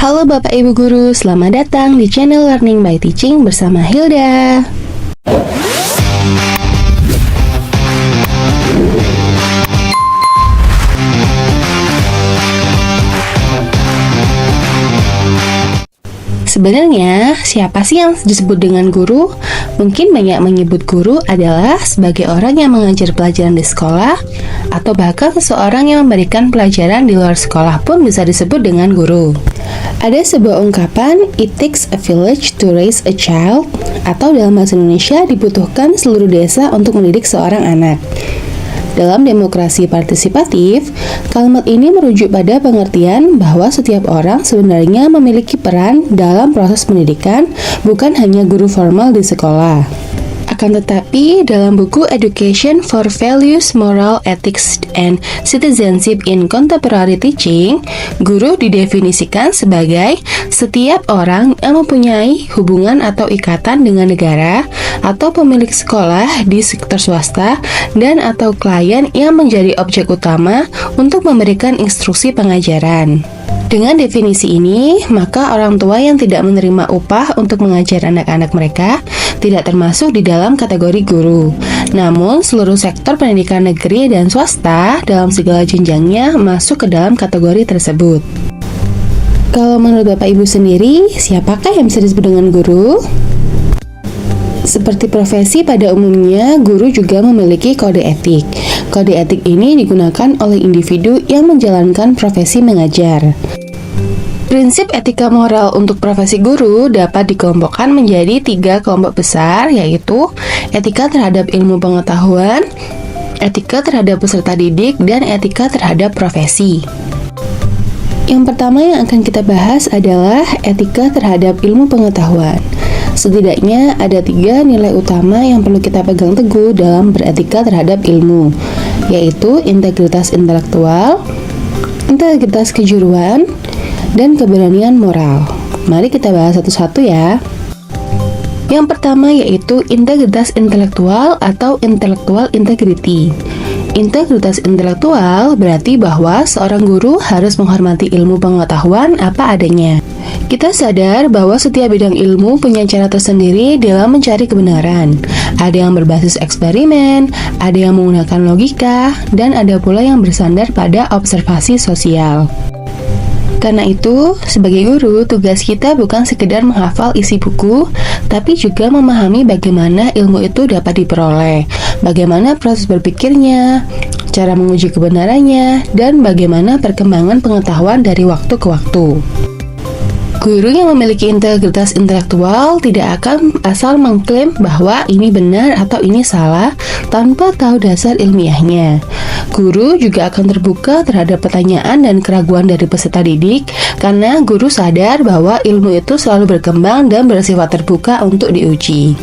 Halo Bapak Ibu Guru, selamat datang di channel Learning by Teaching bersama Hilda. Sebenarnya, siapa sih yang disebut dengan guru? Mungkin banyak menyebut guru adalah sebagai orang yang mengajar pelajaran di sekolah, atau bahkan seseorang yang memberikan pelajaran di luar sekolah pun bisa disebut dengan guru. Ada sebuah ungkapan, it takes a village to raise a child, atau dalam bahasa Indonesia, dibutuhkan seluruh desa untuk mendidik seorang anak. Dalam demokrasi partisipatif, kalimat ini merujuk pada pengertian bahwa setiap orang sebenarnya memiliki peran dalam proses pendidikan, bukan hanya guru formal di sekolah. Akan tetapi, dalam buku Education for Values, Moral, Ethics, and Citizenship in Contemporary Teaching, guru didefinisikan sebagai setiap orang yang mempunyai hubungan atau ikatan dengan negara atau pemilik sekolah di sektor swasta dan atau klien yang menjadi objek utama untuk memberikan instruksi pengajaran. Dengan definisi ini, maka orang tua yang tidak menerima upah untuk mengajar anak-anak mereka tidak termasuk di dalam kategori guru. Namun, seluruh sektor pendidikan negeri dan swasta dalam segala jenjangnya masuk ke dalam kategori tersebut. Kalau menurut Bapak Ibu sendiri, siapakah yang bisa disebut dengan guru? Seperti profesi pada umumnya, guru juga memiliki kode etik. Kode etik ini digunakan oleh individu yang menjalankan profesi mengajar. Prinsip etika moral untuk profesi guru dapat dikelompokkan menjadi 3 kelompok besar, yaitu etika terhadap ilmu pengetahuan, etika terhadap peserta didik, dan etika terhadap profesi. Yang pertama yang akan kita bahas adalah etika terhadap ilmu pengetahuan. Setidaknya ada 3 nilai utama yang perlu kita pegang teguh dalam beretika terhadap ilmu, yaitu integritas intelektual, integritas kejuruan, dan keberanian moral. Mari kita bahas satu-satu ya. Yang pertama yaitu integritas intelektual atau intellectual integrity. Integritas intelektual berarti bahwa seorang guru harus menghormati ilmu pengetahuan apa adanya. Kita sadar bahwa setiap bidang ilmu punya cara tersendiri dalam mencari kebenaran. Ada yang berbasis eksperimen, ada yang menggunakan logika, dan ada pula yang bersandar pada observasi sosial. Karena itu, sebagai guru, tugas kita bukan sekedar menghafal isi buku, tapi juga memahami bagaimana ilmu itu dapat diperoleh, bagaimana proses berpikirnya, cara menguji kebenarannya, dan bagaimana perkembangan pengetahuan dari waktu ke waktu. Guru yang memiliki integritas intelektual tidak akan asal mengklaim bahwa ini benar atau ini salah tanpa tahu dasar ilmiahnya. Guru juga akan terbuka terhadap pertanyaan dan keraguan dari peserta didik karena guru sadar bahwa ilmu itu selalu berkembang dan bersifat terbuka untuk diuji.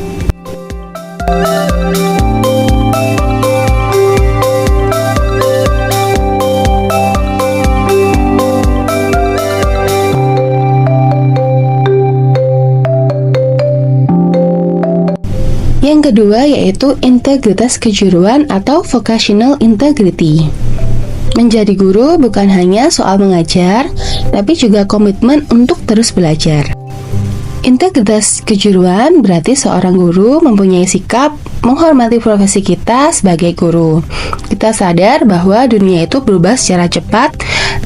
Yang kedua yaitu integritas kejuruan atau vocational integrity. Menjadi guru bukan hanya soal mengajar, tapi juga komitmen untuk terus belajar. Integritas kejuruan berarti seorang guru mempunyai sikap menghormati profesi kita sebagai guru. Kita sadar bahwa dunia itu berubah secara cepat,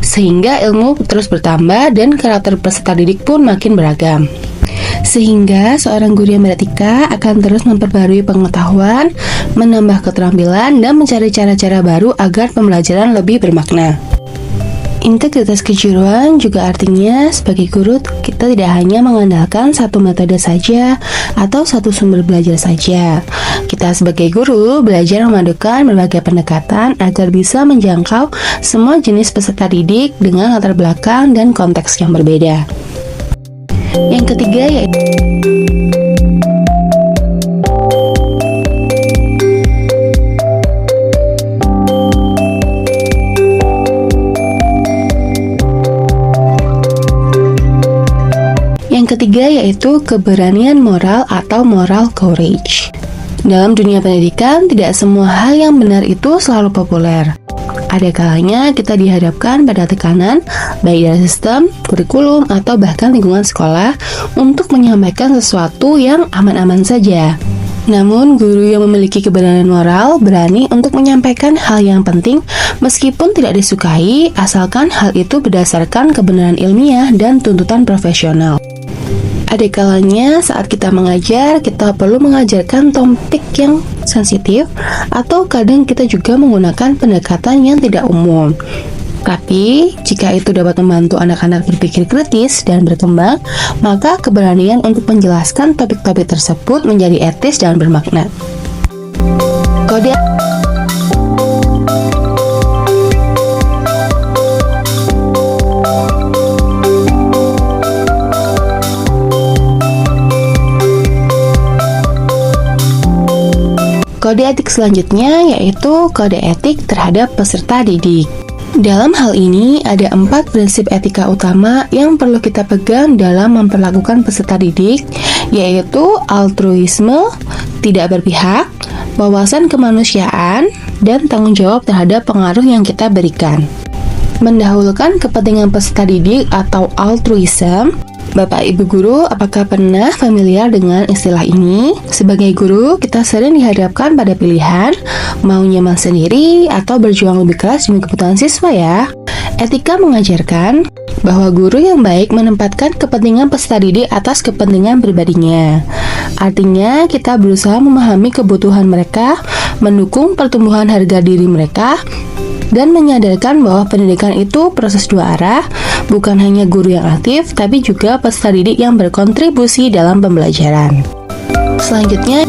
sehingga ilmu terus bertambah dan karakter peserta didik pun makin beragam. Sehingga seorang guru yang beretika akan terus memperbarui pengetahuan, menambah keterampilan, dan mencari cara-cara baru agar pembelajaran lebih bermakna. Integritas kejuruan juga artinya sebagai guru kita tidak hanya mengandalkan satu metode saja atau satu sumber belajar saja. Kita sebagai guru belajar memadukan berbagai pendekatan agar bisa menjangkau semua jenis peserta didik dengan latar belakang dan konteks yang berbeda. Yang ketiga yaitu keberanian moral atau moral courage. Dalam dunia pendidikan, tidak semua hal yang benar itu selalu populer. Ada kalanya kita dihadapkan pada tekanan, baik dari sistem, kurikulum, atau bahkan lingkungan sekolah untuk menyampaikan sesuatu yang aman-aman saja. Namun, guru yang memiliki keberanian moral berani untuk menyampaikan hal yang penting meskipun tidak disukai, asalkan hal itu berdasarkan kebenaran ilmiah dan tuntutan profesional. Ada kalanya saat kita mengajar, kita perlu mengajarkan topik yang sensitif, atau kadang kita juga menggunakan pendekatan yang tidak umum. Tapi, jika itu dapat membantu anak-anak berpikir kritis dan berkembang, maka keberanian untuk menjelaskan topik-topik tersebut menjadi etis dan bermakna. Kode Kode etik selanjutnya yaitu kode etik terhadap peserta didik. Dalam hal ini, ada 4 prinsip etika utama yang perlu kita pegang dalam memperlakukan peserta didik, yaitu altruisme, tidak berpihak, wawasan kemanusiaan, dan tanggung jawab terhadap pengaruh yang kita berikan. Mendahulukan kepentingan peserta didik atau altruisme. Bapak Ibu guru, apakah pernah familiar dengan istilah ini? Sebagai guru, kita sering dihadapkan pada pilihan mau nyaman sendiri atau berjuang lebih keras demi kebutuhan siswa ya. Etika mengajarkan bahwa guru yang baik menempatkan kepentingan peserta didik atas kepentingan pribadinya. Artinya, kita berusaha memahami kebutuhan mereka, mendukung pertumbuhan harga diri mereka, dan menyadarkan bahwa pendidikan itu proses dua arah, bukan hanya guru yang aktif, tapi juga peserta didik yang berkontribusi dalam pembelajaran. Selanjutnya,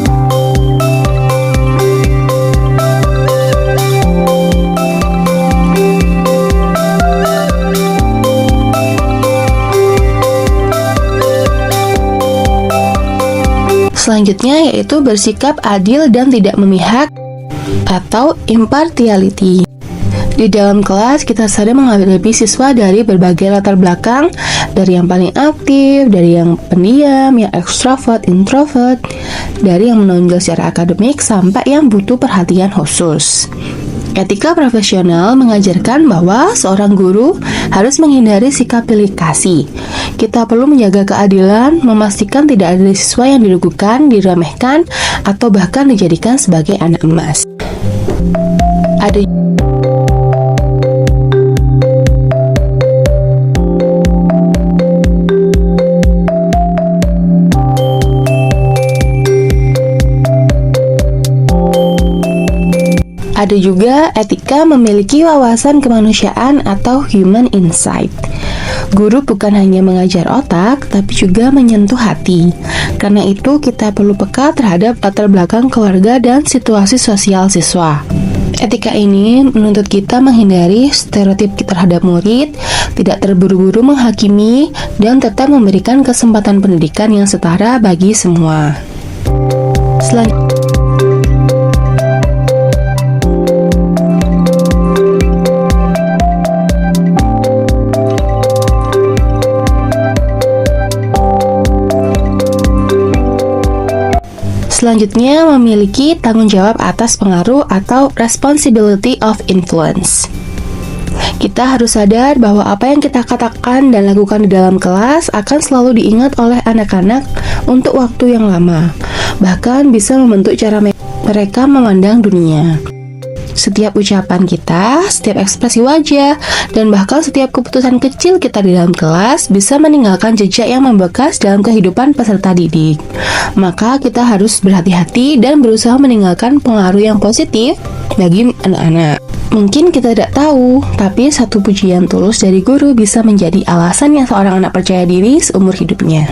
yaitu bersikap adil dan tidak memihak atau impartiality. Di dalam kelas, kita sering menghadapi siswa dari berbagai latar belakang, dari yang paling aktif, dari yang pendiam, yang ekstrovert, introvert, dari yang menonjol secara akademik, sampai yang butuh perhatian khusus. Etika profesional mengajarkan bahwa seorang guru harus menghindari sikap pilih kasih. Kita perlu menjaga keadilan, memastikan tidak ada siswa yang dirugikan, diremehkan, atau bahkan dijadikan sebagai anak emas. Ada juga etika memiliki wawasan kemanusiaan atau human insight. Guru bukan hanya mengajar otak, tapi juga menyentuh hati. Karena itu, kita perlu peka terhadap latar belakang keluarga dan situasi sosial siswa. Etika ini menuntut kita menghindari stereotip terhadap murid, tidak terburu-buru menghakimi, dan tetap memberikan kesempatan pendidikan yang setara bagi semua. Selanjutnya, memiliki tanggung jawab atas pengaruh atau responsibility of influence. Kita harus sadar bahwa apa yang kita katakan dan lakukan di dalam kelas akan selalu diingat oleh anak-anak untuk waktu yang lama, bahkan bisa membentuk cara mereka memandang dunia. Setiap ucapan kita, setiap ekspresi wajah, dan bahkan setiap keputusan kecil kita di dalam kelas bisa meninggalkan jejak yang membekas dalam kehidupan peserta didik. Maka kita harus berhati-hati dan berusaha meninggalkan pengaruh yang positif bagi anak-anak. Mungkin kita tidak tahu, tapi satu pujian tulus dari guru bisa menjadi alasannya seorang anak percaya diri seumur hidupnya.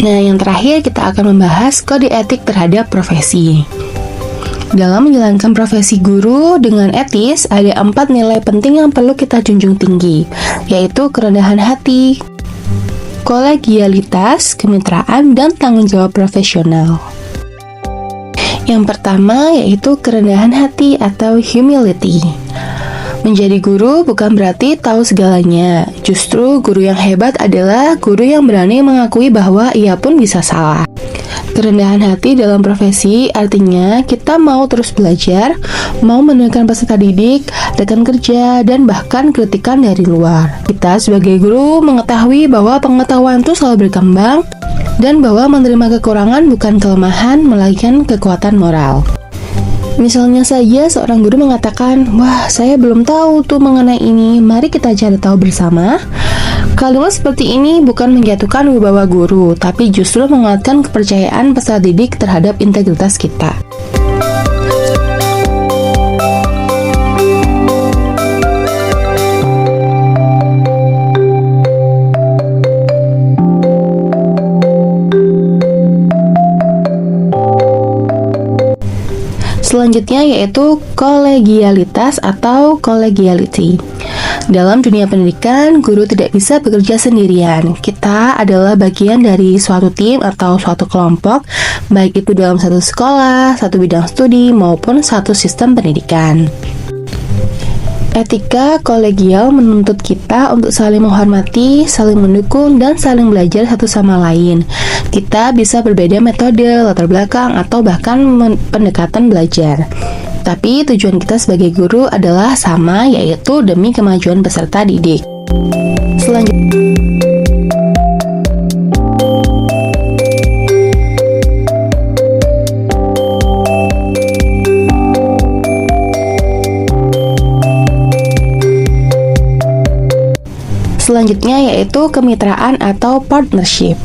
Nah, yang terakhir kita akan membahas kode etik terhadap profesi. Dalam menjalankan profesi guru dengan etis, ada 4 nilai penting yang perlu kita junjung tinggi, yaitu kerendahan hati, kolegialitas, kemitraan, dan tanggung jawab profesional. Yang pertama yaitu kerendahan hati atau humility. Menjadi guru bukan berarti tahu segalanya. Justru guru yang hebat adalah guru yang berani mengakui bahwa ia pun bisa salah. Kerendahan hati dalam profesi artinya kita mau terus belajar, mau mendengarkan peserta didik, rekan kerja, dan bahkan kritikan dari luar. Kita sebagai guru mengetahui bahwa pengetahuan itu selalu berkembang dan bahwa menerima kekurangan bukan kelemahan, melainkan kekuatan moral. Misalnya saja seorang guru mengatakan, "Wah, saya belum tahu tuh mengenai ini, mari kita cari tahu bersama." Kalimat seperti ini bukan menjatuhkan wibawa guru, tapi justru menguatkan kepercayaan peserta didik terhadap integritas kita. Selanjutnya yaitu kolegialitas atau collegiality. Dalam dunia pendidikan, guru tidak bisa bekerja sendirian. Kita adalah bagian dari suatu tim atau suatu kelompok, baik itu dalam satu sekolah, satu bidang studi, maupun satu sistem pendidikan. Etika kolegial menuntut kita untuk saling menghormati, saling mendukung, dan saling belajar satu sama lain. Kita bisa berbeda metode, latar belakang, atau bahkan pendekatan belajar. Tapi tujuan kita sebagai guru adalah sama, yaitu demi kemajuan peserta didik. Selanjutnya yaitu kemitraan atau partnership.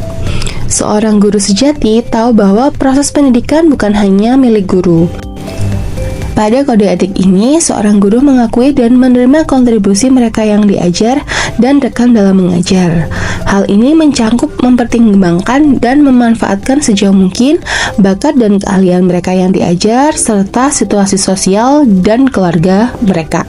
Seorang guru sejati tahu bahwa proses pendidikan bukan hanya milik guru. Pada kode etik ini, seorang guru mengakui dan menerima kontribusi mereka yang diajar dan rekan dalam mengajar. Hal ini mencangkup mempertimbangkan dan memanfaatkan sejauh mungkin bakat dan keahlian mereka yang diajar, serta situasi sosial dan keluarga mereka.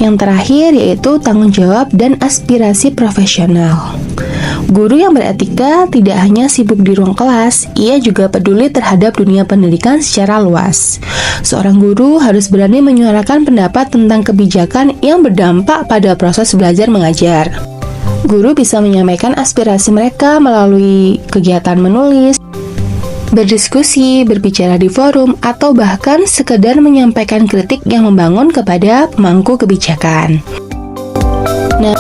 Yang terakhir yaitu tanggung jawab dan aspirasi profesional. Guru yang beretika tidak hanya sibuk di ruang kelas, ia juga peduli terhadap dunia pendidikan secara luas. Seorang guru harus berani menyuarakan pendapat tentang kebijakan yang berdampak pada proses belajar mengajar. Guru bisa menyampaikan aspirasi mereka melalui kegiatan menulis, berdiskusi, berbicara di forum, atau bahkan sekedar menyampaikan kritik yang membangun kepada pemangku kebijakan. Nah,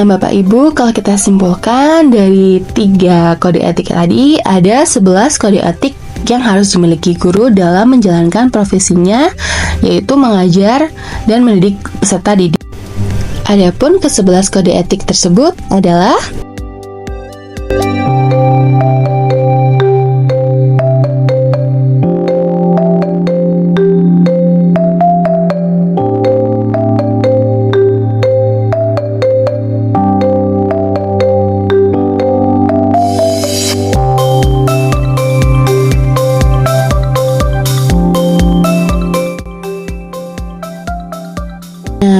Bapak Ibu, kalau kita simpulkan dari 3 kode etik tadi, ada 11 kode etik yang harus dimiliki guru dalam menjalankan profesinya, yaitu mengajar dan mendidik peserta didik. Adapun ke-11 kode etik tersebut adalah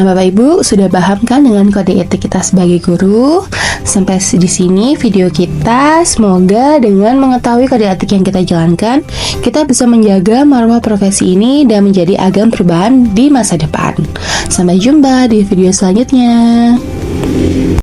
Bapak Ibu sudah paham kan dengan kode etik kita sebagai guru? Sampai di sini video kita. Semoga dengan mengetahui kode etik yang kita jalankan, kita bisa menjaga marwah profesi ini dan menjadi agen perubahan di masa depan. Sampai jumpa di video selanjutnya.